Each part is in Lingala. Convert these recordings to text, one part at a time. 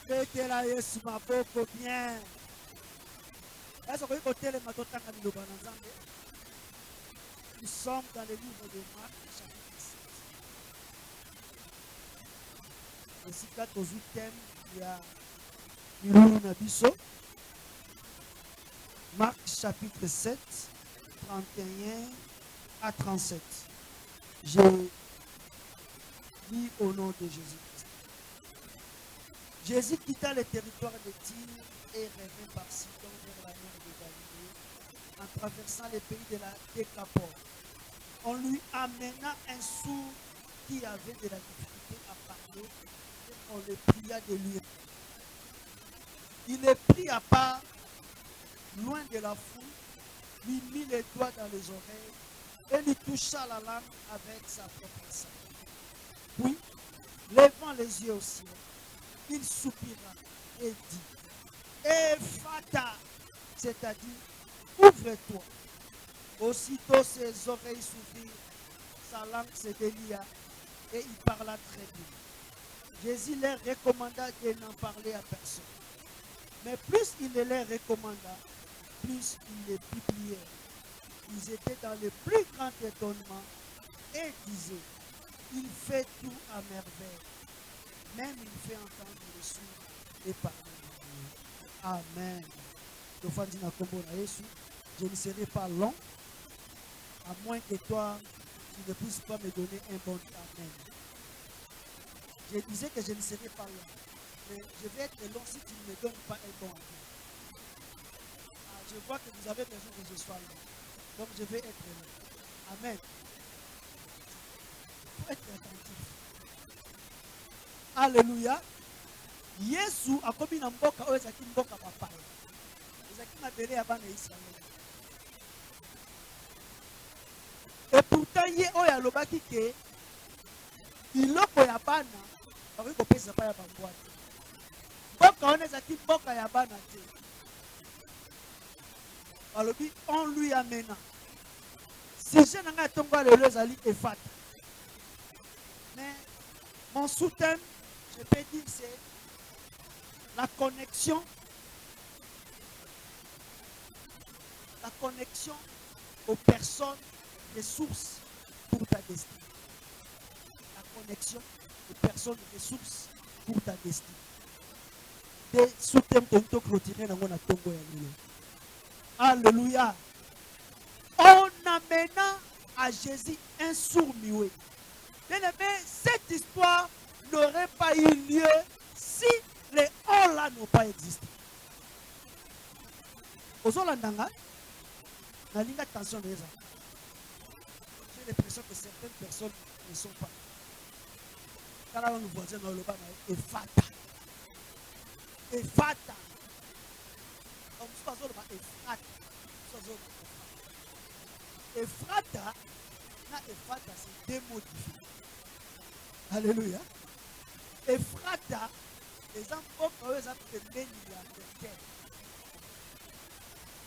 Faites-la Yesu maboko bien. Est-ce que vous pouvez le matin nous sommes dans le livre de Marc, chapitre 7. Ici, 4 au 8e, il y a Milou Nabiso. Marc, chapitre 7, 31 à 37. Je lis au nom de Jésus-Christ. Jésus quitta le territoire de Tyr et revint par Sidon vers la mer de Galilée, en traversant les pays de la Décapole. On lui amena un sourd qui avait de la difficulté à parler et on le pria de lui. Il le prit à part, loin de la foule, lui mit les doigts dans les oreilles et lui toucha la langue avec sa propre sang. Puis, levant les yeux au ciel, il soupira et dit, Ephata, c'est-à-dire, ouvre-toi. Aussitôt ses oreilles s'ouvrirent, sa langue se délia et il parla très bien. Jésus leur recommanda de n'en parler à personne. Mais plus il les leur recommanda, plus ils les publièrent. Ils étaient dans le plus grand étonnement et disaient, il fait tout à merveille. Même il fait entendre les sourds et parler. Amen. Je ne serai pas long, à moins que toi, tu ne puisses pas me donner un bon amen. Je disais que je ne serai pas long, mais je vais être long si tu ne me donnes pas un bon amen. Je vois que vous avez besoin que je sois long, donc je vais être long. Amen. Il faut être attentif. Alléluia. Yesu akomi na mboka oyo ezaki mboka bapaya. Ezaki mabele ya bana Israël. Et pourtant ye oyo alobaki ke biloko ya bana bakoki kopesa pa ya bambwate. Mboka wana ezaki mboka ya bana te. Balobi on lui amena. Sujet na ngai tongo lelo ezali Ephata. Mais mon sous-thème, je peux dire, c'est la connexion aux personnes, ressources pour ta destinée. La connexion aux personnes, ressources pour ta destinée. Des sous-thèmes que nous clôturer dans mon atongo ya lelo. Alléluia. On amena à Jésus un sourd muet. Bien-aimé, cette histoire n'aurait pas eu lieu si les on-là n'ont pas existé. Aux Hollandais, la ligne attention de ça. J'ai l'impression que certaines personnes ne sont pas. Quand on nous voit dans le bas, Ephata. Ephata. On se passe au bas, Ephata. Ephata, c'est deux mots différents. Alléluia. Ephata, les enfants qui ont été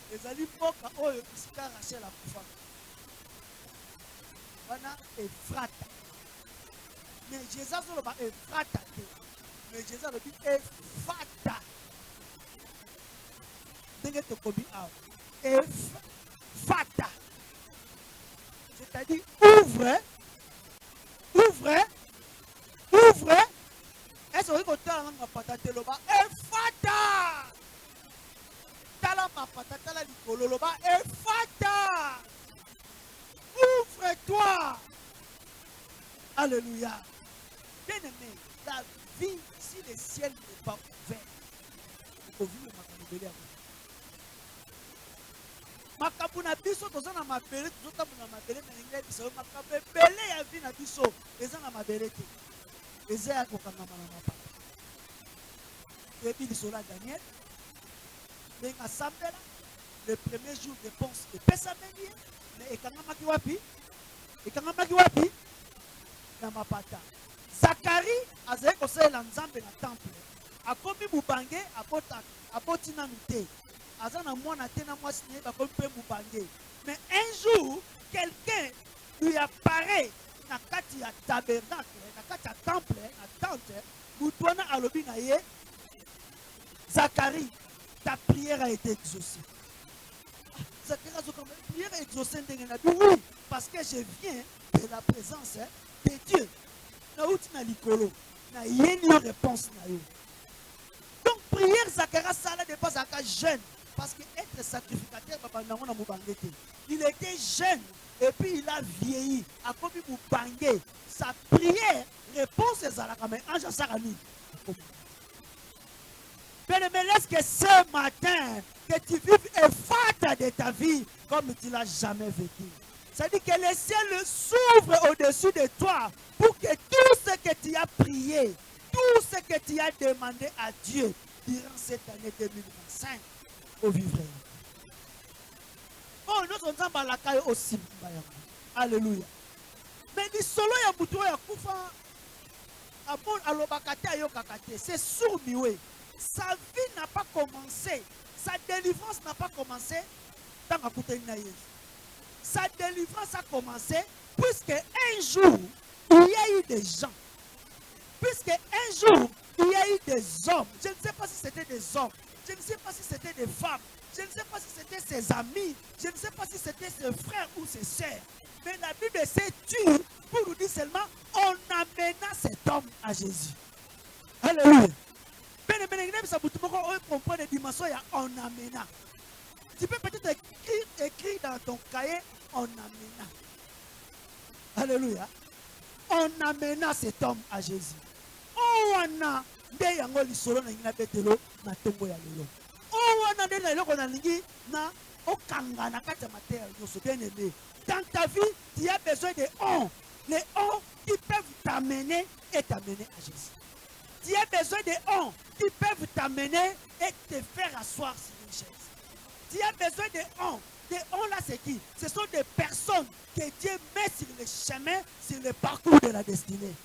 les aliments qui ont été arrachés la poufa. Voilà Ephrata. Mais Jésus a dit Ephrata. Mais Jésus a dit Ephata. Ephata. C'est-à-dire ouvre. Est-ce que vous avez ma patate loba? Ephata. Tala ma patate tala likolo loba. Ephata. Ouvre-toi. Alléluia. Bien-aimé, la vie, si le ciel n'est pas ouvert, il faut vivre ma makabu na biso toza na mabele tozotambola na mabele na lingai biso makabu ebele ya vi na biso eza na mabele te eza ya kokangama na mapata eyebi lisolo ya Daniel ndenge asambela le premier jour réponse epesameli ye mais ekangamaki wapi na mapata. Zakari azali kosalela nzambe na temple akomi mubange aboti nanu te aza na mwana te na mwasi na ye bakomi mpe mubange. Mais un jour quelqu'un lui apparaît na kati ya tabernacle na kati ya temple na tente mutu wana alobi na ye Zacharie, ta prière a été exaucée. Zacharie a dit, la prière est exaucée. Oui, parce que je viens de la présence de Dieu. Na une réponse. Donc, prière Zacharie, ça n'est pas un jeune. Parce que être sacrificateur, il était jeune et puis il a vieilli. A comme il sa prière, réponse est à la caméra. Ange Sarani. Bien-aimé, laisse que ce matin, que tu vives effort de ta vie comme tu ne l'as jamais vécu. C'est-à-dire que le ciel s'ouvre au-dessus de toi pour que tout ce que tu as prié, tout ce que tu as demandé à Dieu durant cette année 2025, au vivre. Oh, nous sommes dans la caille aussi. Alléluia. Mais dit solo ya mutu ya kufa abon alobakate ayokakate, c'est sourd-muet. Sa vie n'a pas commencé, sa délivrance n'a pas commencé dans la kouteni na Jésus. Sa délivrance a commencé puisque un jour il y a eu des gens. Puisque un jour il y a eu des hommes. Je ne sais pas si c'était des hommes. Je ne sais pas si c'était des femmes. Je ne sais pas si c'était ses amis. Je ne sais pas si c'était ses frères ou ses sœurs. Mais la Bible s'est tue pour nous dire seulement on amena cet homme à Jésus. Alléluia. On amena. Tu peux peut-être écrire dans ton cahier on amena. Alléluia. On amena cet homme à Jésus. Oh, on a des yango lisolo na ngina betelo na tombo ya lelo. Oh, on a des lelo na lingi na okanga na kati ya mater yoso bien aimé. Dans ta vie, tu as besoin de on. Les on qui peuvent t'amener et t'amener à Jésus. Tu as besoin de on qui peuvent t'amener et te faire asseoir sur une chaise. Tu as besoin de on. Des on là c'est qui? Ce sont des personnes que Dieu met sur le chemin, sur le parcours de la destinée.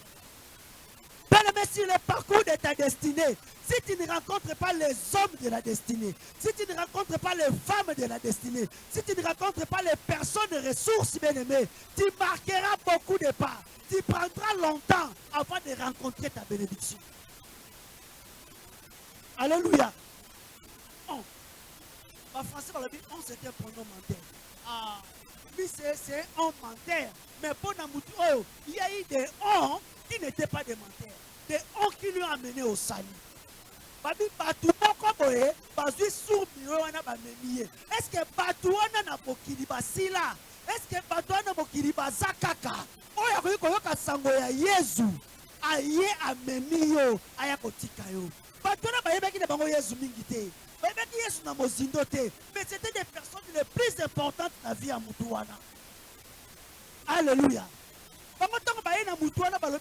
Mais sur le parcours de ta destinée, si tu ne rencontres pas les hommes de la destinée, si tu ne rencontres pas les femmes de la destinée, si tu ne rencontres pas les personnes de ressources bien-aimées, tu marqueras beaucoup de pas. Tu prendras longtemps avant de rencontrer ta bénédiction. Alléluia. On. En français, on dit on, c'est un pronom menteur. Ah, oui, c'est un menteur. Mais pour Namoutou, il y a eu des on qui n'étaient pas des menteurs. Des on qui lui ont amené au salut. Est-ce que Batouana n'a pas Kiribasila? Est-ce que Batouana n'a pas Kiribazakaka? Oya koyoka sango ya Yesu. Aye amemio aya kotika yo. Batouana ba yebeki na bango Yesu mingite. Ba yebeki Yesu na mozindo te. Mais c'était des personnes les plus importantes de la vie à Moutouana. Alléluia.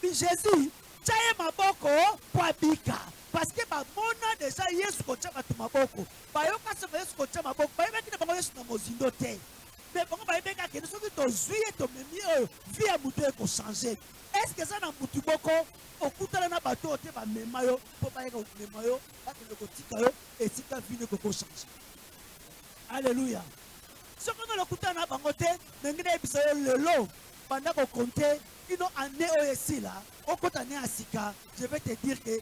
Jésus, chaye maboko kwa bika. Parce que mona déjà Yesu ko chama tu maboko. Bayoka se Yesu ko chama maboko. Bayebeki na bango Yesu na mozindo te. Mais bango bayebeka ke soki to zuye to memi vie a mutu ko changer. Est-ce que ça na mutu boko okutala na bato te ba memayo po bayeka ko memayo ba ke ko tika yo et tika vie ko changer. Alléluia. Ce qu'on a okutala na bango te ngina ebiso lelo pendant qu'on comptait une année aussi là, au côté année à Sika, je vais te dire que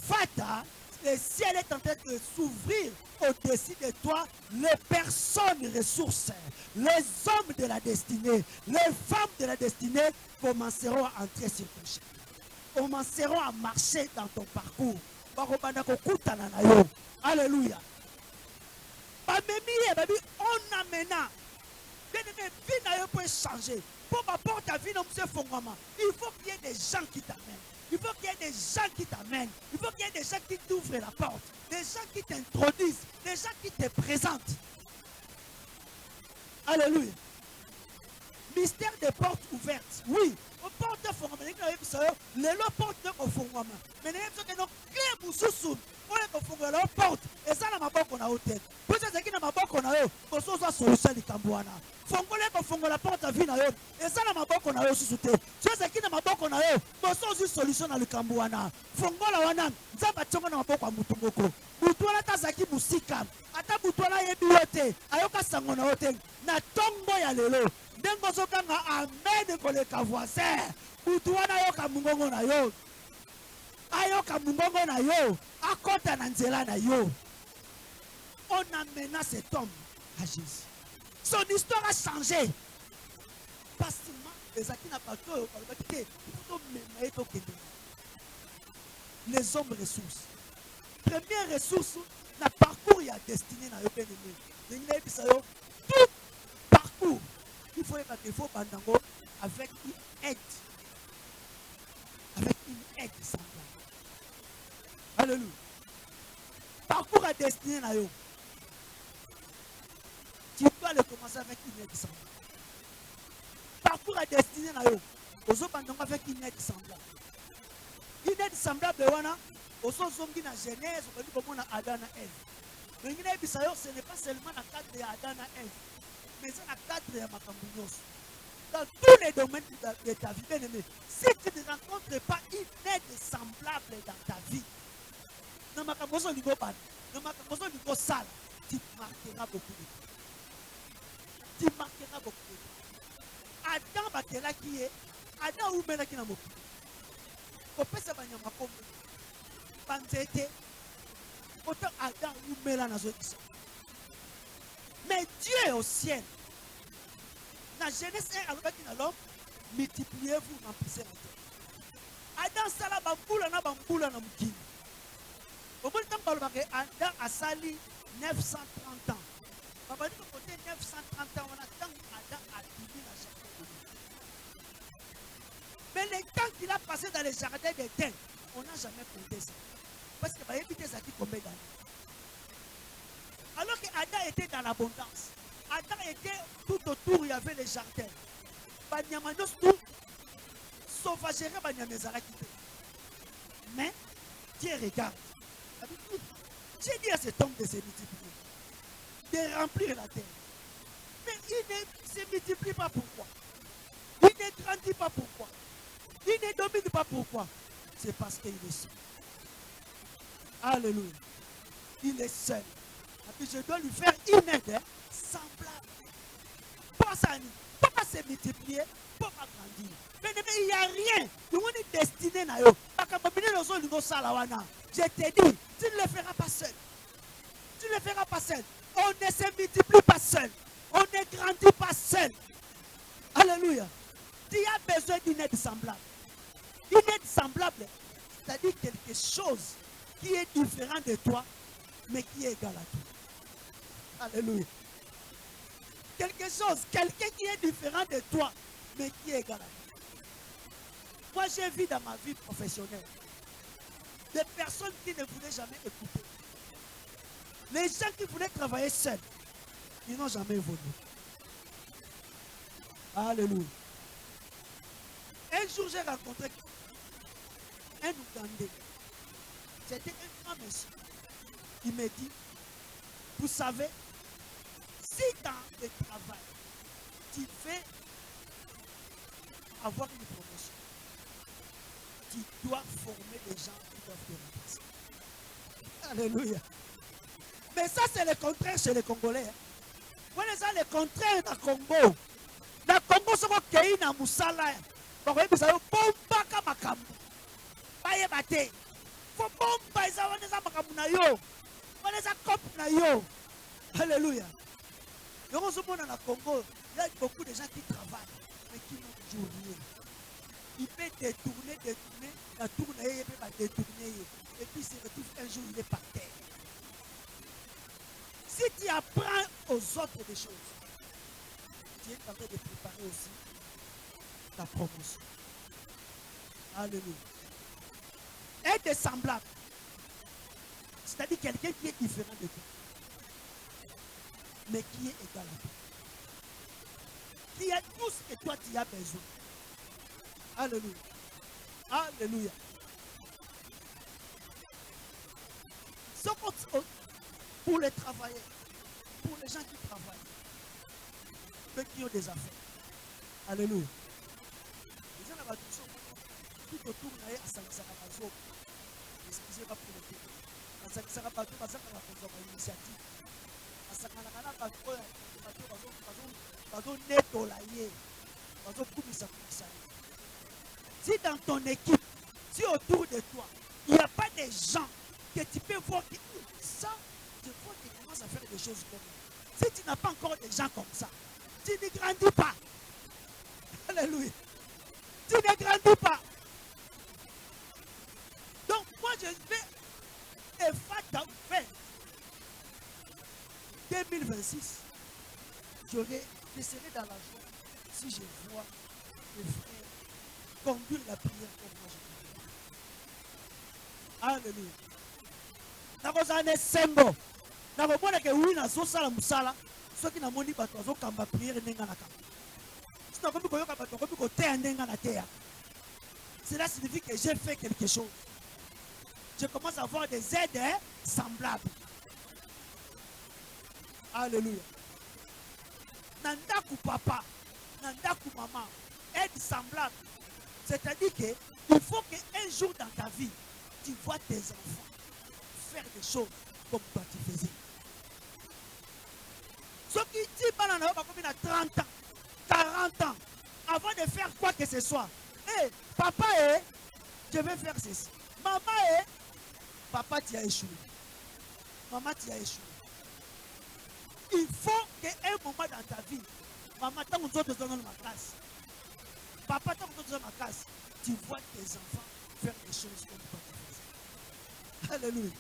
Fata, le ciel est en train de s'ouvrir au-dessus de toi, les personnes ressources, les hommes de la destinée, les femmes de la destinée commenceront à entrer sur ton chemin, commenceront à marcher dans ton parcours. Alléluia. On amena. Bien-aimé, vie n'a pas changé. Pour m'apporter ta vie, il faut qu'il y ait des gens qui t'amènent. Il faut qu'il y ait des gens qui t'amènent. Il faut qu'il y ait des gens qui t'ouvrent la porte. Des gens qui t'introduisent. Des gens qui te présentent. Alléluia. Mystère des portes ouvertes. Oui. Aux portes de Fongama. Les portes de Fongama. Mais les gens qui ont clé Moussoussou. On a la porte. Et ça, la maboko na hôtel. Peut-être que na maboko na yo. Pour ça, ça solution de Kambouana. Fongo la porte à vie na yo. Et ça, la maboko na yo sous-souté. Tu sais qui na maboko na yo. Pour ça, aussi solution na le Kambouana. Fongo la wana. Zaba chongo na maboko à Moutumoko. Moutuana tazaki musika. Ata Moutuana yebiyote. Ayoka sango na hôtel. Na tombo ya lelo. Dengo sokanga amen ko le kavoisin. Moutuana yoka mungongo na yo. Ayoka mungongo na yo. Akota na nzela na yo. on amena cet homme à Jésus. Son histoire a changé. Pas seulement les acquis n'a pas tout, les hommes ressources. Première ressource, le parcours et la destinée n'a pas aimé. Tout parcours, il faut avec une aide. Avec une aide semblable. Alléluia. Parcours à destinée n'a pas. Tu dois le commencer avec une aide semblable. Parcours à destinée n'a pas. Avec une aide semblable. Une aide semblable, aujourd'hui, dans la Genèse, on a Adam et Ève. Mais ce n'est pas seulement dans le cadre d'Adam et Ève, mais c'est dans le cadre de Makambounos. Dans tous les domaines de ta vie, bien aimé, si tu ne rencontres pas une aide semblable dans ta vie, dans Makambounos, tu marqueras beaucoup de temps. Tu marqueras beaucoup de temps. Adam Batela qui est, Adam ou Mena qui n'a pas. Opesa banyama kombo banzete autant Adam ou Mela na zoti. Mais Dieu est au ciel. Dans Genèse 1 avec l'homme, multipliez-vous, remplissez la terre. Adam sala bambula na mukini. Au bout de temps Adam a sali 930 ans. Papa dit que côté 930 ans on attend Adam a fini la jardin. Mais le temps qu'il a passé dans les jardins d'Éden, on n'a jamais compté ça. Parce qu'il va éviter ça qui combien d'années. Alors qu'Adam était dans l'abondance, Adam était tout autour, il y avait les jardins. Banyamanos tout, sauvagerait Banyamezara quitté. Mais Dieu regarde. Dieu dit à cet homme de se multiplier, de remplir la terre. Mais il ne se multiplie pas pourquoi? Il ne grandit pas pourquoi? Il ne domine pas pourquoi? C'est parce qu'il est seul. Alléluia. Il est seul. Et puis je dois lui faire une aide semblable. Pas pas se multiplier, pas grandir. Mais il n'y a rien. Le monde est destiné à eux. Je te dis, tu ne le feras pas seul. Tu ne le feras pas seul. On ne se multiplie pas seul. On ne grandit pas seul. Alléluia. Tu as besoin d'une aide semblable. Une aide semblable, c'est-à-dire quelque chose qui est différent de toi, mais qui est égal à toi. Alléluia. Quelque chose, quelqu'un qui est différent de toi, mais qui est égal à toi. Moi, j'ai vu dans ma vie professionnelle des personnes qui ne voulaient jamais écouter. Les gens qui voulaient travailler seuls, ils n'ont jamais évolué. Alléluia. Un jour, j'ai rencontré un Ougandais. C'était un grand monsieur. Il me dit, vous savez, si dans le travail, tu veux avoir une promotion, tu dois former des gens qui doivent te remplacer. Alléluia. Mais ça, c'est le contraire chez les Congolais. Voilà ça, le contraire dans le Congo. Dans le Congo, c'est qu'on a dans Moussala. Vous voyez, vous savez, bomba comme Makambu. Baye bate. Faut bomba, ils ont des Makambu na yo. On les a copes na yo. Alléluia. Donc, on se voit dans le Congo, il y a beaucoup de gens qui travaillent, mais qui n'ont toujours rien. Il peut détourner, la tourne, il peut détourner. Et puis, il se retrouve un jour, il est par terre. Si tu apprends aux autres des choses, tu es en train de préparer aussi ta promotion. Alléluia. Être semblable, c'est-à-dire quelqu'un qui est différent de toi, mais qui est égal à toi. Qui a tout ce que toi tu as besoin. Alléluia. Alléluia. Pour les travailleurs, pour les gens qui travaillent, ceux qui ont des affaires. Alléluia. Les gens là-bas, tout autour de la Sansarabazo. Excusez-moi pour le temps. La Sansarabazo, c'est une initiative. La Sansarabazo, si dans ton équipe, si autour de toi, il n'y a pas des gens que tu peux voir qui ça, Je vois que tu commences à faire des choses comme ça. Si tu n'as pas encore des gens comme ça, tu ne grandis pas. Alléluia. Tu ne grandis pas. Donc, moi, je vais faire 2026. Je serai dans la joie si je vois mes frères conduire la prière comme moi je peux. Alléluia. Nakozane sembo. Nakomona ke oui na sala musala. Soki na moni bato azokamba prière ndenga na kamba. Si na komi koyoka bato komi koteya ndenga na teya. Cela signifie que j'ai fait quelque chose. Je commence à avoir des aides semblables. Alléluia. Nandaku papa, nandaku maman, aide semblable. C'est-à-dire qu'il faut qu'un jour dans ta vie, tu vois tes enfants faire des choses comme toi tu faisais. Ce qui dit pendant 30 ans, 40 ans, avant de faire quoi que ce soit, hey, papa, je vais faire ceci. Maman, papa, tu as échoué. Maman, tu as échoué. Il faut qu'à un moment dans ta vie, maman, tant que tu es dans ma classe, papa, tant que tu es dans ma classe, tu vois tes enfants faire des choses comme toi tu faisais. Alléluia.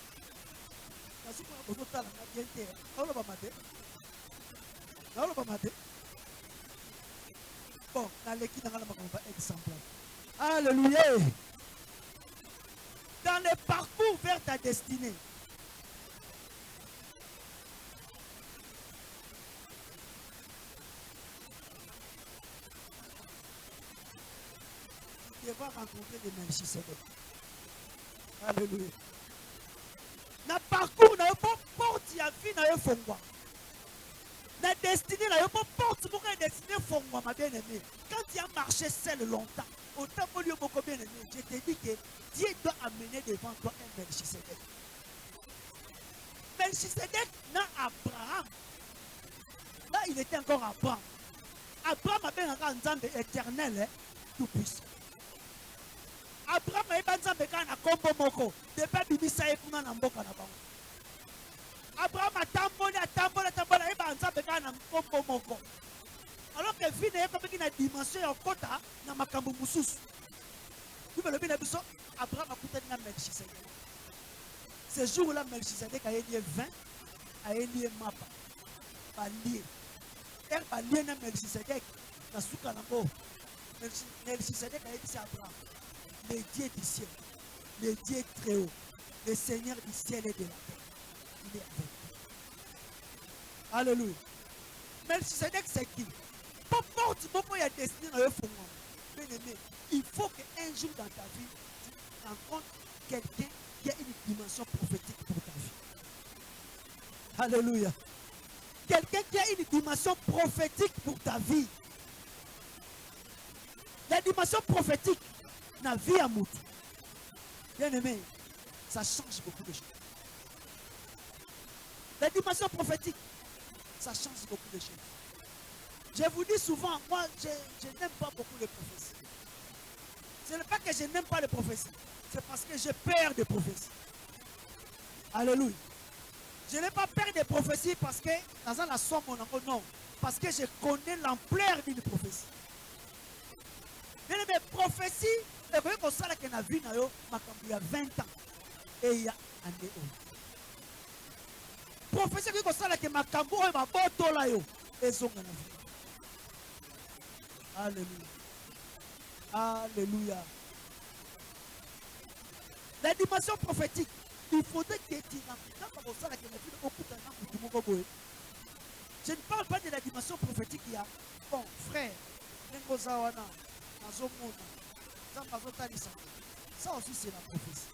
Bon, alléluia. Dans le parcours vers ta destinée, tu devras rencontrer des Melchisedec. Alléluia. Dans le parcours, il n'y a pas porte à vie dans le fond. La destinée, il n'y a pas porte pour la destinée fond, ma bien-aimée. Quand tu as marché seul longtemps, autant que lui, mon bien-aimé, je te dis que Dieu doit amener devant toi un Melchisedec. Melchisedec n'a Abraham. Là, il était encore Abraham. Abraham a bien un Nzambe éternel, tout puissant. Abraham a bien un Nzambe quand on a combo moko. Depuis bimisa ekuna na mboka na bango. Abraham a tambola, et ben Nzambe quand on a combo moko. Alors que vie n'est pas une dimension en kota na makambo mususu. Vous me le bien abisso, Abraham a coûté na Melchisedec. Ce jour-là, Melchisedec a lié 20, a lié mapa, a lié. Er a lié na Melchisedec, na souka na bo. Melchisedec a dit à Abraham, le Dieu du ciel, le Dieu très haut, le Seigneur du ciel et de la terre, il est avec toi. Alléluia. Melchisedec c'est qui? Peu importe pourquoi il y a destiné dans le fond. Bien aimé, il faut qu'un jour dans ta vie, tu rencontres quelqu'un qui a une dimension prophétique pour ta vie. Alléluia. Quelqu'un qui a une dimension prophétique pour ta vie. La dimension prophétique, la vie à Moutou. Bien aimé, ça change beaucoup de choses. La dimension prophétique, ça change beaucoup de choses. Je vous dis souvent, moi, je n'aime pas beaucoup les prophéties. Ce n'est pas que je n'aime pas les prophéties, c'est parce que j'ai peur des prophéties. Alléluia. Je n'ai pas peur des prophéties parce que dans un assomme, non, parce que je connais l'ampleur d'une prophétie. Mais les prophéties, vous voyez qu'on sait que la vie, il y a 20 ans et il y a un année. Prophétie, qu'on sait que ma cambo est ma boto là, et son la vie. Alléluia. Alléluia. La dimension prophétique, il faudrait que tu je ne parle pas de la dimension prophétique. Il y a, bon, frère, ça aussi c'est la prophétie.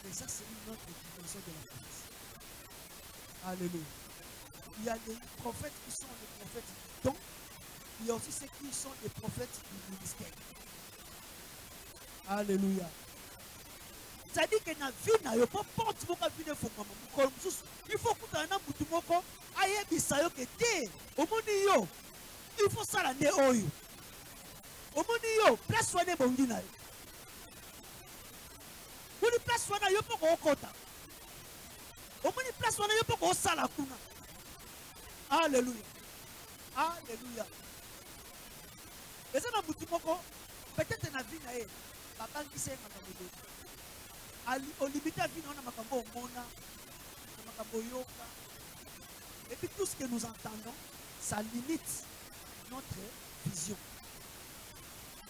Mais ça c'est une autre dimension de la prophétie. Alléluia. Il y a des prophètes qui sont des prophètes du don. Il y a aussi ceux qui sont des prophètes du ministère. Alléluia. Ça dit que dans la vie, il ne faut pas porter de fond. Il faut que tu aies un bouton aye bisayo que te omoni yo il faut ça la ne oyo omoni yo place wane bongi na yo kuni place wana yo poko okota Au moins, une place, on n'a pas au sala kuna. Alléluia. Alléluia. Et ça, dans le peut-être dans la vie, papa qui sait au limite la vie, on a makambo mona, makambo yoka. Et puis tout ce que nous entendons, ça limite notre vision.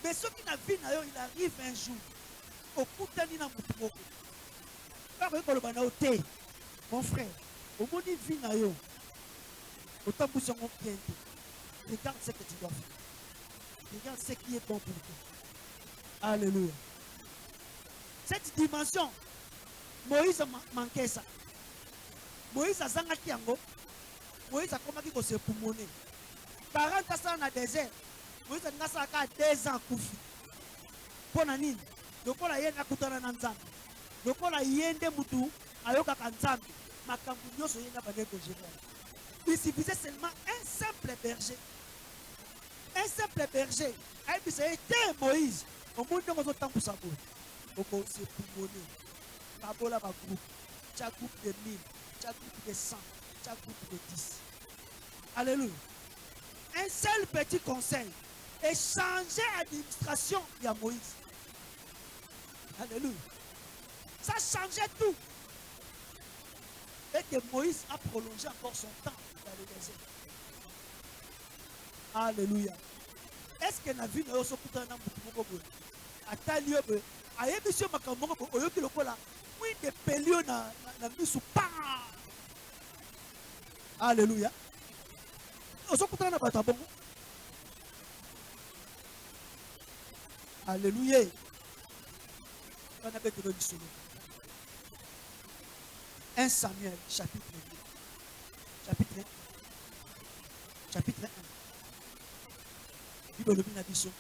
Mais ce qui n'a vu, il arrive un jour, au coup de l'année, mon frère, au moment de vie, autant que son bien, regarde ce que tu dois faire. Regarde ce qui est bon pour toi. Alléluia. Cette dimension, Moïse manquait ça. Moïse a zangaki yango. Moïse a commencé à se pulmoner. 40 ans dans le désert. Moïse a 2 ans koufi. Pour nani? Donc on a yenda kutana na nzambe. Donc on a yende mutu ayoka kanzambe. Makambu nyoso yenda bande ko Jéhovah. Il suffisait seulement un simple berger. Un simple berger. Et c'était Moïse. Au monde de temps pour sa bouche. Donc on se pulmoner. Kabola ba groupe. Chaque groupe de 1000. Chaque groupe de 100. Chaque groupe de 10. Alléluia. Un seul petit conseil. Et changer l'administration de Moïse. Alléluia. Ça changeait tout. Et que Moïse a prolongé encore son temps dans le désert. Alléluia. Est-ce que la vie n'a pas été un peu de à tel lieu, à l'émission Makamoko, au lieu de la oui, des pélions na misu pa. Alléluia. Alléluia. 1 Samuel, chapitre 2. Chapitre 1. Bible de l'Abisso.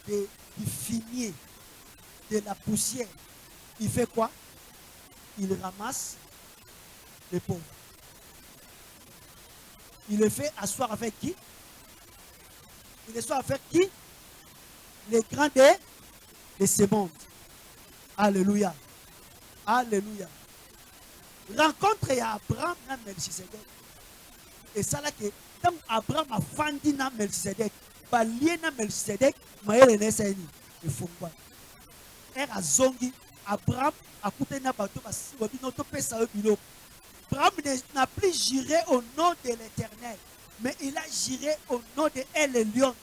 Du fumier, de la poussière. Il fait quoi? Il ramasse les pauvres. Il le fait asseoir avec qui? Il le asseoir avec qui? Les grands de ce monde. Alléluia. Alléluia. Rencontre Abraham dans Melchizedek. Et ça là que quand Abraham a fandi dans Melchizedek, ba lié dans Melchizedek, maël ne sait ni. Il faut quoi? A zongi Abraham a coûté na bateau parce que notre père ça bilo. Abraham n'a plus juré au nom de l'Éternel, mais il a juré au nom de El Elyon,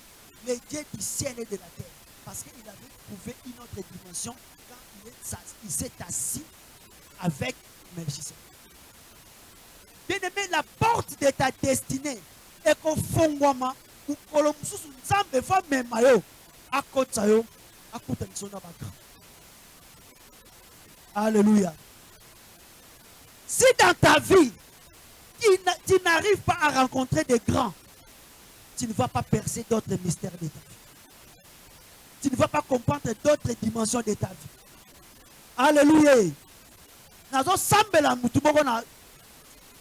le Dieu du ciel et de la terre, parce qu'il avait trouvé une autre dimension quand il s'est assis avec Melchizedek. Bien-aimé, la porte de ta destinée est qu'au fond ou kolomsusu nzambe va memayo akotayo akutanso na bagra. Alléluia. Si dans ta vie, tu n'arrives pas à rencontrer des grands, tu ne vas pas percer d'autres mystères de ta vie. Tu ne vas pas comprendre d'autres dimensions de ta vie. Alléluia. Nazo sambela mutuboko na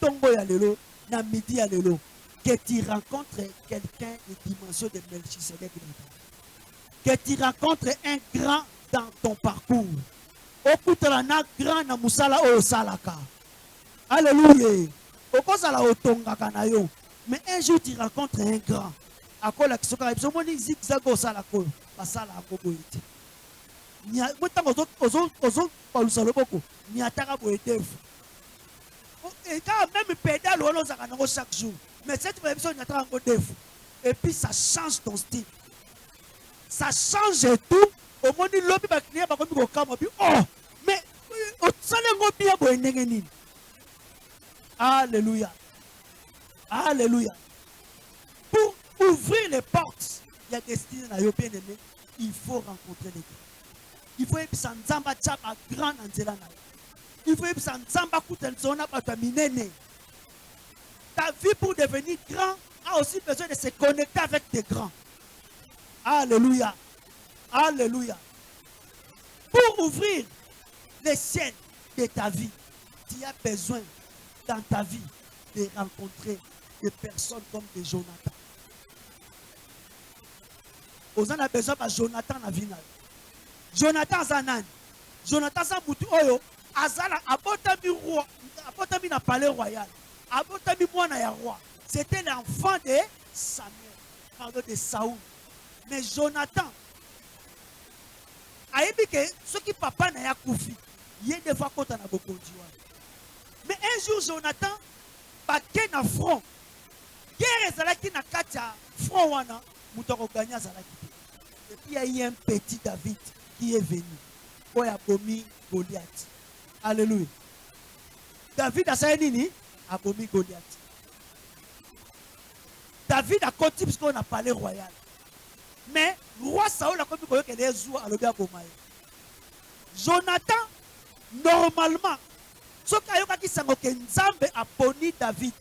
tombo ya lelo, na midi ya lelo, que tu rencontres quelqu'un de dimension de Melchizedek dans ta vie. Que tu rencontres un grand dans ton parcours. Okutala na grand na musala o salaka. Alléluia. Okozala otongaka na yo. Mais un jour tu rencontres un grand. Akola kisoka biso moni zigzag o salako. Basala akoko ite. Ni motango ozo palusalo boko. Ni ataka bo etefu. Et quand même pédale on ozaka nango chaque jour. Mais cette émission ni ataka ngo defu. Et puis ça change ton style. Ça change tout. Au moins il lobi ba client ba komi ko kama bi oh mais o tsale ngo biya bo ndenge nini. Alléluia. Alléluia. Pour ouvrir les portes, il y a destinée à bien aimé, il faut rencontrer les gens. Il faut que ça nzamba tchapa grand anzela na. Il faut que ça nzamba kutel zona ba minene. Ta vie pour devenir grand a aussi besoin de se connecter avec des grands. Alléluia. Alléluia. Pour ouvrir les ciels de ta vie, tu as besoin dans ta vie de rencontrer des personnes comme des Jonathan. Vous en avez besoin de Jonathan dans la vie. Jonathan Zanan. Jonathan Zamutu Oyo. azala abotami roi, abotami na palais royal, abotami mwana ya roi. C'était l'enfant de Samuel, pardon, de Saoul. Mais Jonathan, ayebi ke soki papa na ya kufi, ye de fois kota na bokonzi wana. Mais un jour Jonathan bake na front. Guerre ezalaki na kati ya front wana, muto akoganya azalaki te. Et puis il y a un petit David qui est venu. Oyo abomi Goliath. Alléluia. David a saisi nini? Abomi Goliath. David a continué parce qu'on a parlé royal. Mais roi Saoul a continué que les jours à l'obéa bomaye. Jonathan, normalement, ce qui s'est que Nzambe a poni David.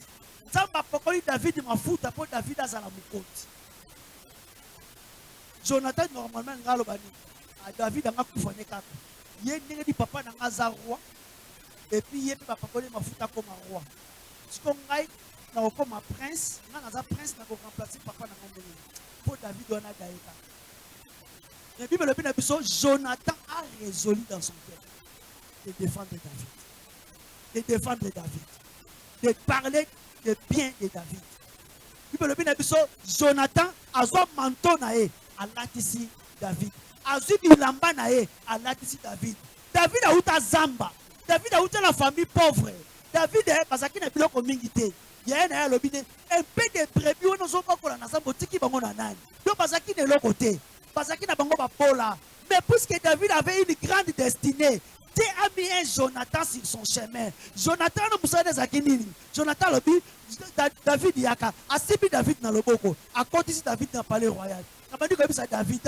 Nzambe a poni David mafuta pour David à la mukoti. Jonathan, normalement, ngalo bani. David a kufane kaka. Yé n'est dit papa n'a pas roi. Et puis yé papa poni mafuta comme un roi. Ce qu'on a na comme un prince, na prince na ko remplacer papa na ngombe. Pour David on a gaïta. La Bible le dit Jonathan a résolu dans son cœur de défendre David. De défendre David. De parler de bien de David. La Bible le dit Jonathan a son manteau naé à latisi David. A son bilamba naé à latisi David. David a eu ta zamba. David a eu la famille pauvre. David est parce qu'il n'a plus de mingi. Il y a un peu de prévu, on n'a pas la nation boutique bango nanani. Donc parce qu'il est l'autre côté, parce qu'il n'a pas pola. Mais puisque David avait une grande destinée, Dieu a mis un Jonathan sur son chemin. Jonathan nous savons des akinini. Jonathan le dit David yaka, asibi David dans le boko, à côté de David dans le palais royal. Comment dit comme ça David,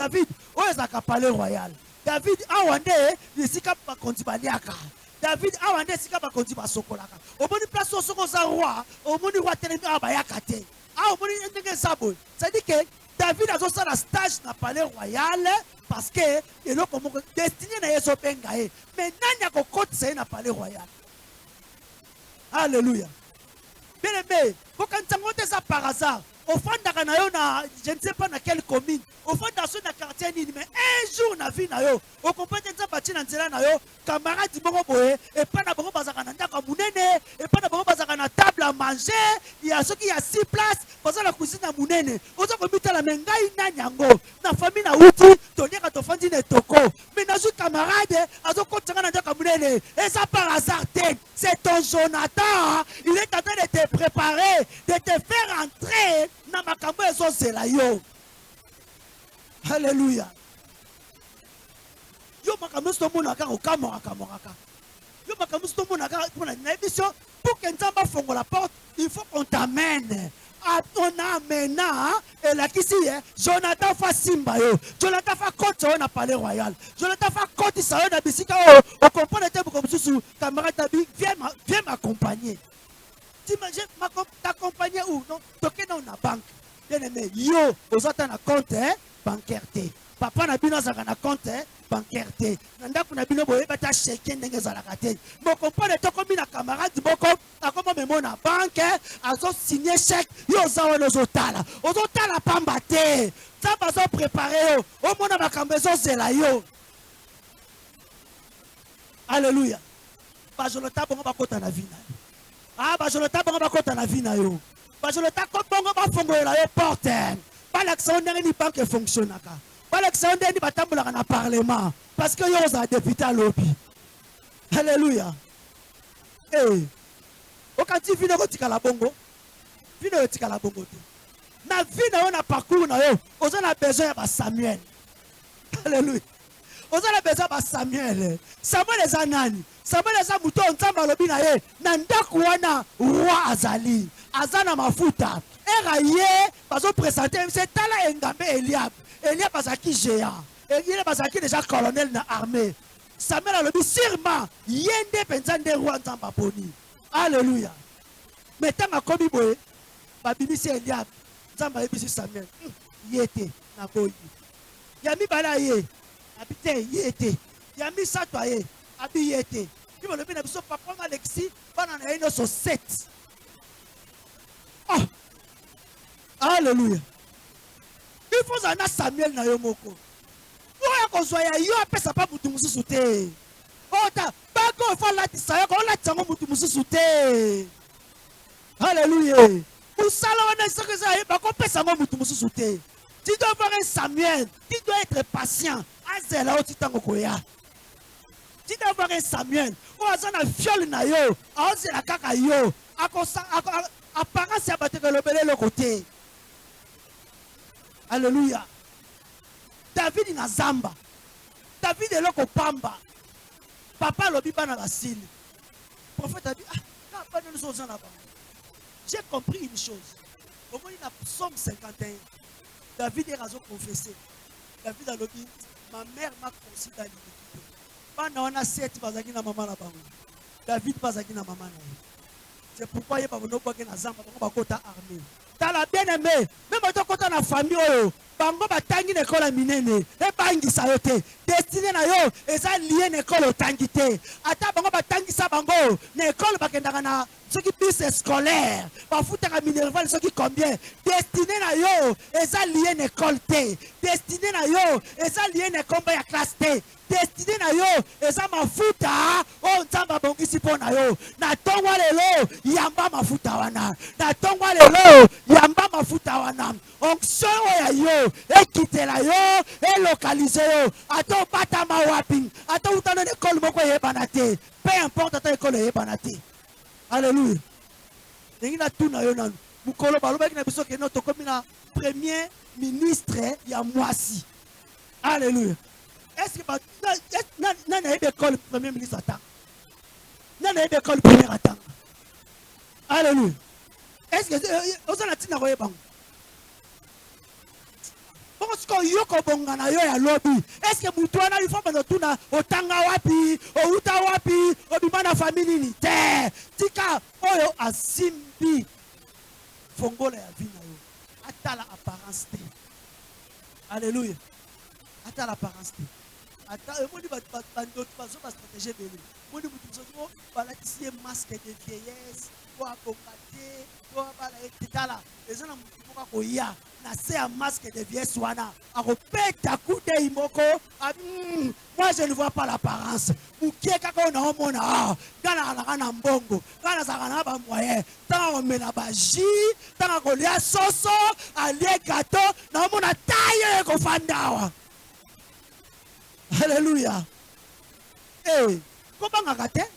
où est-ce qu'il palais royal? David a wande, il s'y cap pas kontibaliaka. David a wande sika ba konti ba sokolaka. Omoni place au soko za roi, omoni roi telemi abayaka te. Ah omoni ndenge sabo. Ça dit que David a fait un stage dans le palais royal parce que il a comme destiné na yeso bengae. Mais nanya ko côté c'est dans le palais royal. Alléluia. Bien aimé, faut quand tu ça par hasard. Au fond de je ne sais pas dans quelle commune, au fond de la quartier, mais un jour na vie na yo, au compagnie de bâti na nzela na yo, camarade di bongo boye, et pas na bongo bazaka na ndaka munene, et pas na bongo bazaka na table à manger, il y a ceux qui a 6 places, parce que la cuisine na munene, ozo ko mitala mengai na nyango, na famille na uti, tonier ka to fandi ne toko, mais na zo camarade, azo ko tsanga na ndaka munene, et ça par hasard c'est ton Jonathan, il est en train de te préparer, de te faire entrer na makambo ezozela yo. Alléluia. Yo makambo stomonaka okamoraka. Yo makambo stomonaka pour la émission pour que Nzamba fongo la porte, il faut qu'on t'amène. On amène et la kisi Jonathan fa simba yo. Jonathan fa côté on a palais royal. Jonathan fa côté ça on a bisika au comprendre te comme sous camarade David viens m'accompagner. T'imagines t'accompagner où non toquer dans la banque. Bien aimé yo aux autres na compte bancaire té. Papa na bino zaka na compte bancaire té. Nanda kuna bino boye bata chèque ndenge za la kate. Mo comprendre te comme na camarade boko akoma memo na banque azo signer chèque yo za wana ozotala. Ozotala pamba té. Ça bazo préparer yo. O mona makambo ezozela yo. Alléluia. Ba jolota bongo bakota na vie na yo. Ah, bah je le tape, on va compter la vie na yo. Bah je le tape, on va fongoler la porte. Pas l'accent ni banque fonctionne. Pas l'accent ni batambola na parlement. Parce que yo a député à lobby. Alléluia. Eh. Au quand tu viens de la bongo, viens de la bongo. Na vie na on a parcours na yo. On a besoin de Samuel. Alléluia. On a besoin de Samuel. Samuel les anani. Samuel eza muto nzamba lobi na ye na ndaku wana roi azali azana mafuta era ye bazo présenter c'est tala engambe Eliab bazaki géant Eliab bazaki déjà colonel na armée Samuel lobi sûrement yende penza nde roi nzamba poni. Alléluia. Metanga komi boye babimisi Eliab nzamba yebisi Samuel yete na boyi yami bala ye abite yete yami satwa ye abiyete. Il va le bien absorber papa Alexis pendant une sur 7. Oh. Alléluia. Il faut un Samuel na yo moko. Oya ko zoya yo apesa pa mutu mususu te. Ota ba il faut la tisaya, qu'on la tsango mutu mususu te. Alléluia. Pour ça, on a ce que ça est, qu'on peut s'en mutu mususu te. Tu dois avoir un Samuel, tu dois être patient. Azela oti tango koya. Tu dois avoir un Samuel. Ou azana fiole na yo, azela kaka yo. Apparence ya bateke lobele le côté. Alléluia. David na zamba. David est là ko pamba. Papa lobi bana basili. Prophète a dit j'ai compris une chose. Au moins il a Psaume 51. David est raison confessé. David a dit ma mère m'a considéré à l'iniquité. Pendant on a 7 bazaki na maman na bango. David bazaki na maman na. C'est pourquoi il pas venu kwa na zamba kwa kota armée. T'as la bien-aimé, même dans kota na famille oyo, bango batangi l'école minene, e bangi sa yo te. Destiné na yo, eza lié na école otangi te. Ata bango batangi sa bango, na école bakendaka na soki bus scolaire, bafutaka minerval soki combien. Destiné na yo, eza lié na école te. Destiné na yo, eza lié na komba ya classe te. Destiné na yo, eza mafuta, o nzamba bongisi po na yo. Na tongwa lelo, yamba mafuta wana. Na tongwa lelo, yamba mafuta wana. Onction ya yo, ekitela yo, elokalize yo. Ato bata mawapi, ato utano l'école moko yebana te. Peu importe ato école yebana te. Alléluia. Nengina tuna yo nanu. Mukolo balobaki na biso ke no tokomi na premier ministre ya mwasi. Alléluia. Est-ce que non école premier ministre attend? Non école premier attend. Alléluia. Est-ce que vous en êtes là bang? Parce que yoko bongana yo ya lobby. Est-ce que mutwana il faut pas tuna otanga wapi, o uta wapi, o bimana famille ni te. Tika oyo asimbi fongola ya vie na yo. Ata la apparence te. Alléluia. Ata l'apparence te. Attends, on dit pas stratégie de lui. On dit que tu masque de vieillesse, ou à combattre, ou à balayer. Les gens ont dit que un masque de vieillesse, ou à répéter à coup de imoko. Moi, je ne vois pas l'apparence. Ou qui est quand on a un mona, quand on a un bongo, quand on a un moyen, quand on met la bagie, quand on a un sauce, un gâteau, on a taillé qu'on fait d'awa. Alléluia. Eh, comment ngakate?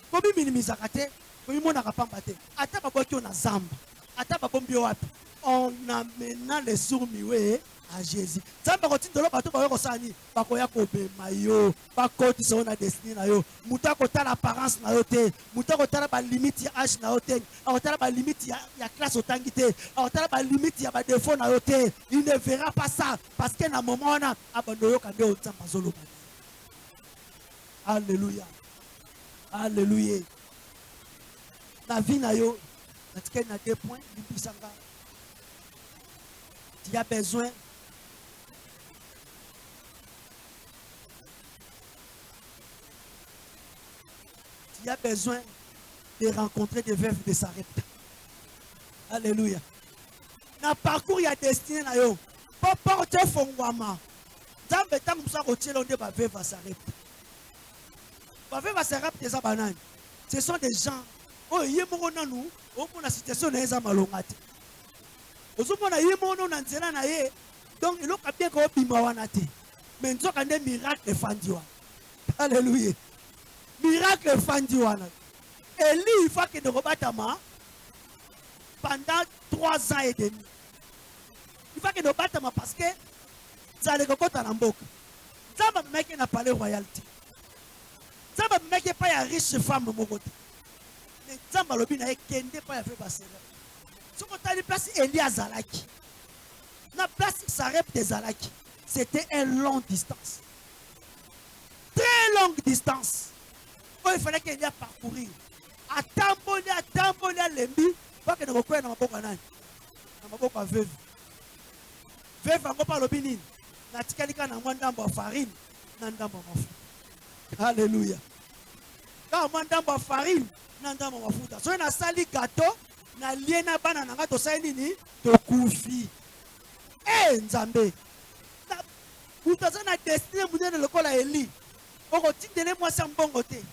Comment minimiser kate? Comment mona kapambate? Ata baboki on a zamba. Ata babombi wapi? On amena les sourds-muets à Jésus. Zamba continue de l'autre bateau ba sani. Bakoya kobe mayo. Bakoti so na destiné na yo. Muta kota l'apparence na yo te. Muta kota la limite ya âge na yo te. Kota la limite ya classe otangi te. Kota la limite ya ba défaut na yo te. Il ne verra pas ça parce que na moment on a abandonné kande o tsamba zolo. Alléluia. Alléluia. La vie na yo, na deux points, tu as besoin de rencontrer des veuves de Sarepta. Alléluia. Na parcours ya destiné na yo. Pas porter fongwama. Zambe tam musa kotiela onde ba veuve Sarepta. Ba veuve Sarepta eza banani. Ce sont des gens oh yemo nanu, o mona situation na eza malongate. Ozomona yemo no na nzela na ye. Donc il a bien ko bima wana te. Mais nzoka nde miracle fandi wana. Alléluia. Miracle fandi wana. Eli il faut que de rebatama pendant 3 ans et demi. Il faut que de rebatama parce que ça le kokota na mboka. Zamba meke na palais royauté. Zamba meke pas ya riche femme mokote. Mais Zamba lobi na ekende pas ya fait passer. Si on t'a dit place Elia Zalaki. Na place Sarepta Zalaki. C'était une longue distance. Très longue distance. Il fallait qu'il y ait parcourir. À Tamboli, à Lembi, pas que nous recouvrons dans ma boca nani. Dans ma boca veuve. Veuve, on parle au binin. Natika na mwandambo farine, nandambo mafuta. Alléluia. Quand mwandambo farine, nandambo mafuta. So na sali gâteau, na liena bana nanga to sali nini? To kufi. Eh Nzambe. Na utaza na destiné munene lokola Eli. Oko tindele mwasi mbongo te.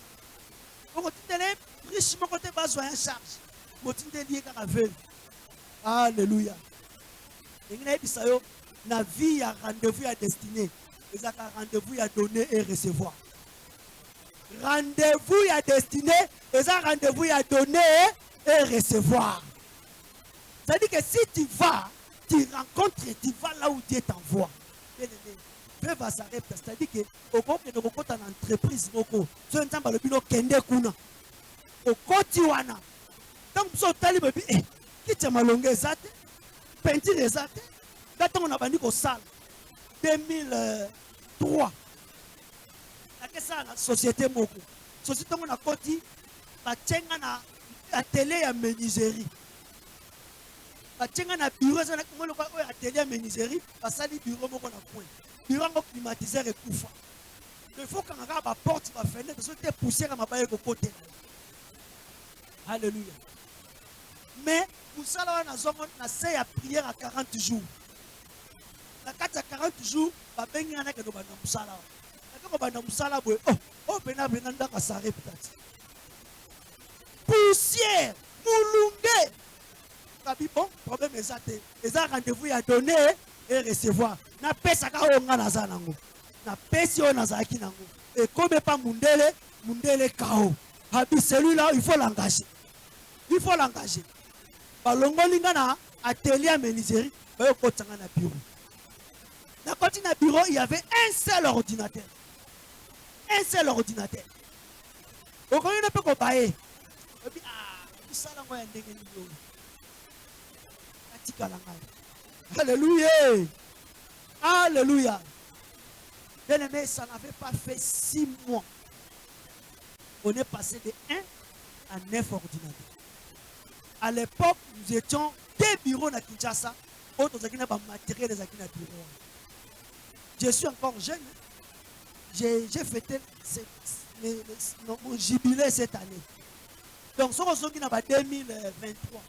riche mon côté besoin en charge. Motinde lié car aveugle. Alléluia. La vie a rendez-vous à destinée. Et un rendez-vous à donner et recevoir. Rendez-vous à destinée. Et un rendez-vous à donner et recevoir. C'est-à-dire que si tu vas, tu rencontres, tu vas là où Dieu t'envoie. Dieu va s'arrêter. C'est-à-dire que au moment où tu es en entreprise, tu es en train de kende kuna. Au kotiwana. Donc tu es talibé. Qui t'a malongé ezate? Peinture ezate? Quand on a banni au salle 2003. La ça la société moko. Société on a koti ba tchenga na atelier ya menuiserie. Ba tchenga na bureau ça na ngolo ba atelier ya menuiserie, ba sali bureau moko na coin. Bureau ngo climatiseur et kufa. Il faut qu'on regarde la porte, la fenêtre, parce que tu es poussé à ma baille de côté. Alléluia. Mais, pour ça, on a fait la prière à 40 jours. La 40 jours, on a fait la prière à 40 jours. Poussière, moulungue. Bon, problème est ça. Les rendez-vous à donner et recevoir. Na pesa ka onga na zanango. Na pesi on a zaki nango. Et comme pas mundele kao. Habi celui-là, il faut l'engager. Il faut l'engager. Balongo lingana atelier menuiserie, ba yo kotanga na bureau. Na koti na bureau, il y avait un seul ordinateur. Un seul ordinateur. Au quand il ne peut pas bailler. Ça la moyen ndenge ni. Atika la ngai. Alléluia. Alléluia. Bien aimé, ça n'avait pas fait 6 mois. On est passé de 1 à 9 ordinateurs. À l'époque, nous étions 2 bureaux à Kinshasa. Autres matériel des bureaux. Je suis encore jeune. J'ai fêté mon jubilé cette année. Donc, ce qui est en 2023.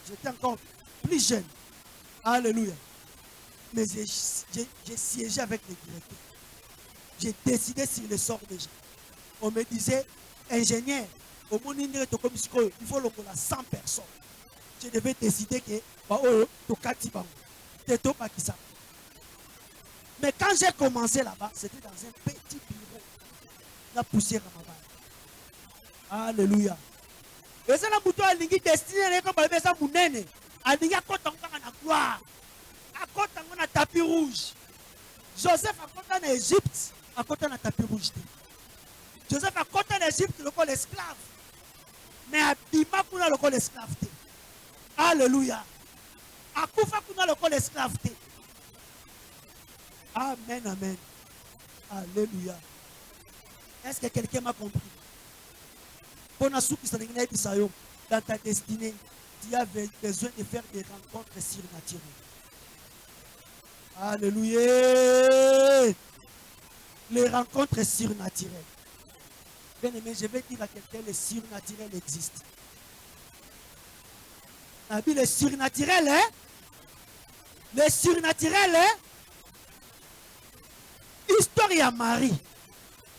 J'étais encore plus jeune. Alléluia. Mais j'ai siégé avec les directeurs. J'ai décidé sur le sort des gens. On me disait, ingénieur, au monde il faut le 100 personnes. Je devais décider que mais quand j'ai commencé là-bas, c'était dans un petit bureau. La poussière à ma balle. Alléluia. Et c'est la bouton à l'ingui destiné comme elle fait ça mounene. À l'ingui à côté en gloire. À côté en tapis rouge. Joseph à côté en Égypte, à côté en tapis rouge. Joseph à côté en Égypte, le col esclave. Mais à Bima, on a le col esclave. Alléluia. À Koufa, on a le col esclave. Amen, amen. Alléluia. Est-ce que quelqu'un m'a compris? Dans ta destinée, tu as besoin de faire des rencontres surnaturelles. Alléluia. Les rencontres surnaturelles. Bien aimé, je vais dire à quelqu'un, le surnaturel existe. La Bible est surnaturel, hein? Le surnaturel, hein? Histoire à Marie.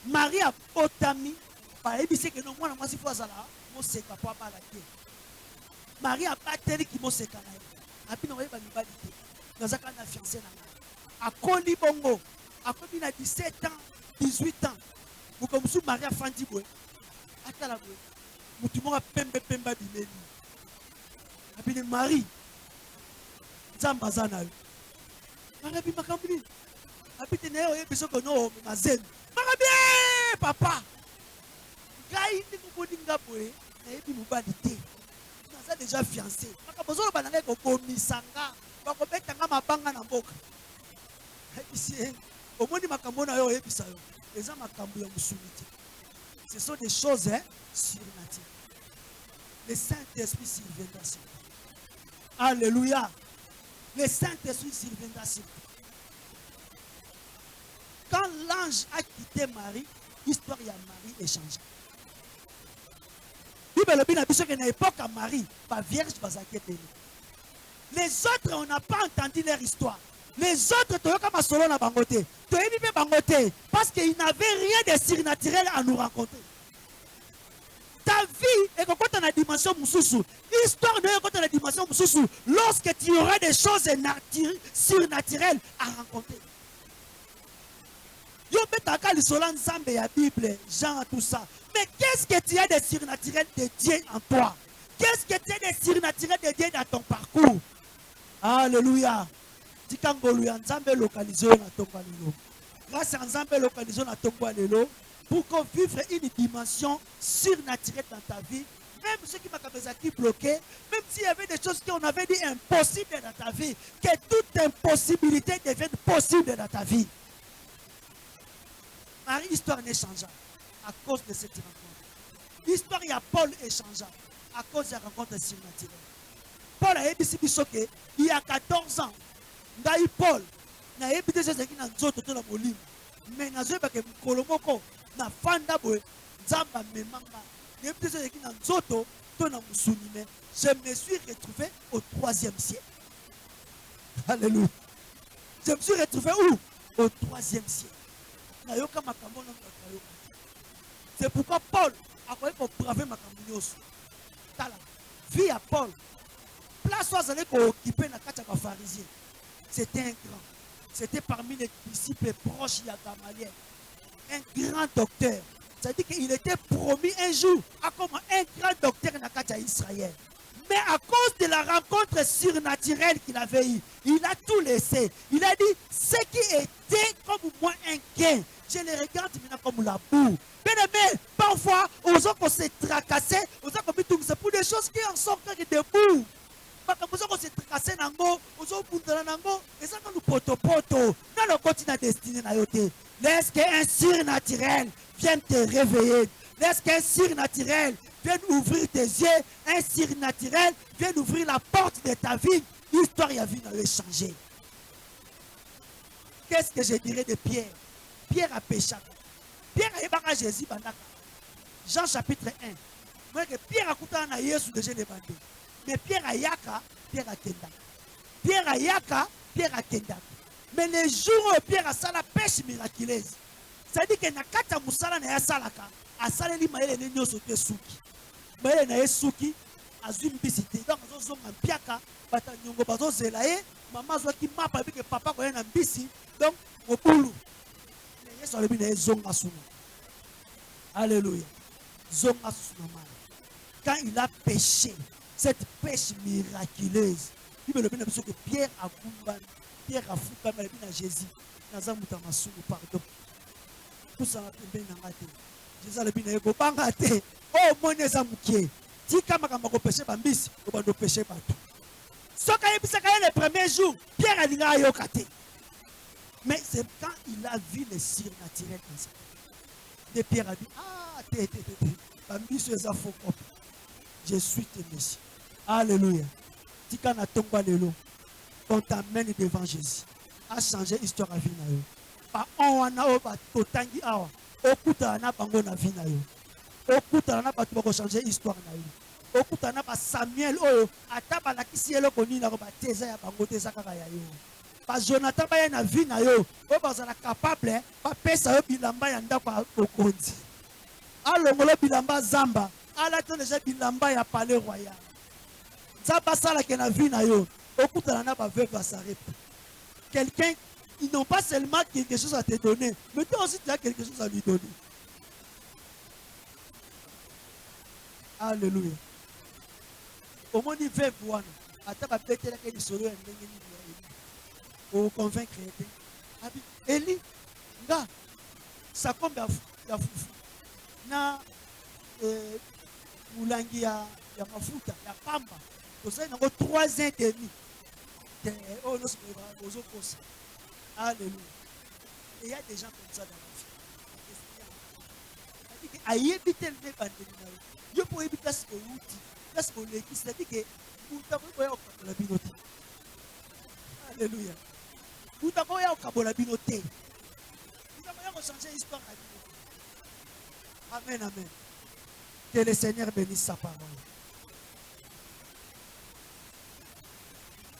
Marie a potami. C'est que non, moi, si faut ça là, moi, c'est capable de la Marie a pas tel qui m'a séqué. A puis, non, il va nous valider. Dans un cas, on a fiancé. A Koli Bongo. A Koli a 17 ans, 18 ans. Vous comme sous Marie a Fandi Boy. Attends la boy. Vous tout le monde a pembe bimeli. A puis, Marie. Zambazana. Marie a puis Makambili. A puis, tu n'es pas sûr que non, ma zen. Marie bien, papa. Gaï, tu ne peux pas dire que tu n'as pas déjà fiancé. Tu as besoin de faire des sanga. Tu as besoin de faire des boka. Au moins, tu as besoin de faire ce sont des choses surnaturelles. Le Saint-Esprit surviendra sur toi. Alléluia. Le Saint-Esprit surviendra sur toi. Quand l'ange a quitté Marie, l'histoire de Marie est changée. À l'époque à Marie, pas vierge, pas inquiétée. Les autres, on n'a pas entendu leur histoire. Les autres, tu as comme solo na bangoté. Tu as bangoté parce qu'ils n'avaient rien de surnaturel à nous rencontrer. ta vie est quand on a dimension mususu. Histoire de quand on a dimension mususu. Lorsque tu auras des choses surnaturelles à rencontrer. Yo betaka lisola nzambe ya Bible, Jean tout ça. Mais qu'est-ce que tu as de surnaturel de Dieu en toi? Qu'est-ce que tu as de surnaturel de Dieu dans ton parcours? Alléluia. Tikangoluya nzambe localisé na tongwa lelo. Grâce à nzambe localisé na tongwa lelo, pour qu'on vive une dimension surnaturelle dans ta vie, même ceux qui m'ont bloqué, même s'il y avait des choses qu'on avait dit impossibles dans ta vie, que toute impossibilité devienne possible dans ta vie. Ma histoire n'est changeable à cause de cette rencontre. L'histoire de Paul est changeable à cause de la rencontre surnaturelle. Paul a dit il y a 14 ans, Paul n'a pas dit que il a dit mais na zoba ke kolomoko na fanda boy nzamba memanga depuis ce qui na nzoto to na musunime je me suis retrouvé au 3e siècle. Alléluia. Je me suis retrouvé où? Au 3e siècle. C'est pourquoi Paul a fallu pour braver ma camionneuse. Tala vie à Paul place où allait occuper na kata pharisien. C'était un grand. C'était parmi les disciples proches de Gamaliel. Un grand docteur. C'est-à-dire qu'il était promis un jour à comme un grand docteur dans Israël. Mais à cause de la rencontre surnaturelle qu'il avait eue, il a tout laissé. Il a dit, ce qui était comme moi un gain, je les regarde maintenant comme la boue. Bien aimé, parfois, aux autres on s'est tracassé, aux autres c'est pour des choses qui en sont debout. On s'est tracassé nango, aux autres nango, et ça nous poto. Dans le continent destiné na yote. Laisse qu'un surnaturel vienne te réveiller. Laisse qu'un surnaturel vienne ouvrir tes yeux. Un surnaturel vienne ouvrir la porte de ta vie. L'histoire y a vu dans le changer. Qu'est-ce que je dirais de Pierre? Pierre a péché. Pierre a ébarqué Jésus. Jean chapitre 1. Moi que Pierre a coupé un Jésus de Jésus. Mais Pierre a yaka, Pierre a kenda. Pierre a yaka, Pierre a kenda. Mais les jours où Pierre a sa la pêche miraculeuse, c'est-à-dire que na kata musala na ya salaka, a saleli maele ne nyoso te suki. Maele na ye suki, azui mbisite. Donc azo zonga mpiaka, bata nyongo bazo zelaye, mama zo ki mapa bike papa ko na mbisi, donc obulu. Mais yeso alobi na ye zonga suna. Alléluia. Zonga suna mala. Quand il a péché, cette pêche miraculeuse, il me le dit que Pierre a Kumban, Pierre a Fouka, mais il a Jésus. Nazamuta Masou, pardon. Tout ça va bien dans Jésus a le bien bangate. Oh, mon Nezamouké. Tika Makamako péché Bambis, ou pas de péché partout. Ce qu'il y a le premier jour, Pierre a dit à Yokate. Mais c'est quand il a vu le surnaturel comme ça. Et Pierre a dit, ah, Bambis, c'est un faux cop. Je suis tes messieurs. Alléluia. Tika na tomba lelo. On t'amène devant Jésus. A changé l'histoire à vie na yo. Ba on wana o ba totangi awa. Okuta na bango na vie na yo. Okuta na ba to ko changer histoire na yo. Okuta na ba Samuel oyo ataba la kisi elo koni na ba teza ya bango teza kaka ya yo. Ba Jonathan ba na vie na yo. O ba za capable ba pesa yo bilamba ya ndako okonzi. Alongolo bilamba zamba. Ala to déjà bilamba ya palais royal. Ça passe à la vie na yo. Okuta na ba veuve s'arrête. Quelqu'un, ils n'ont pas seulement quelque chose à te donner, mais toi aussi tu as quelque chose à lui donner. Alléluia. Au moins il veut voir. Attends, va péter la quête solo au convaincre. Eli, nga, ça comme ya fufu. Na mulangi ya mafuta, ya pamba. Vous avez 3 ans et demi. Oh, non, c'est aux opposés. Alléluia. Et il y a des gens comme ça dans la vie. Il y a éviter le débat. Il faut éviter ce que vous dites. Parce que l'église, c'est-à-dire que vous avez la binoté. Alléluia. Vous avez la binoté. Vous avez changer l'histoire. Amen, amen. Que le Seigneur bénisse sa parole.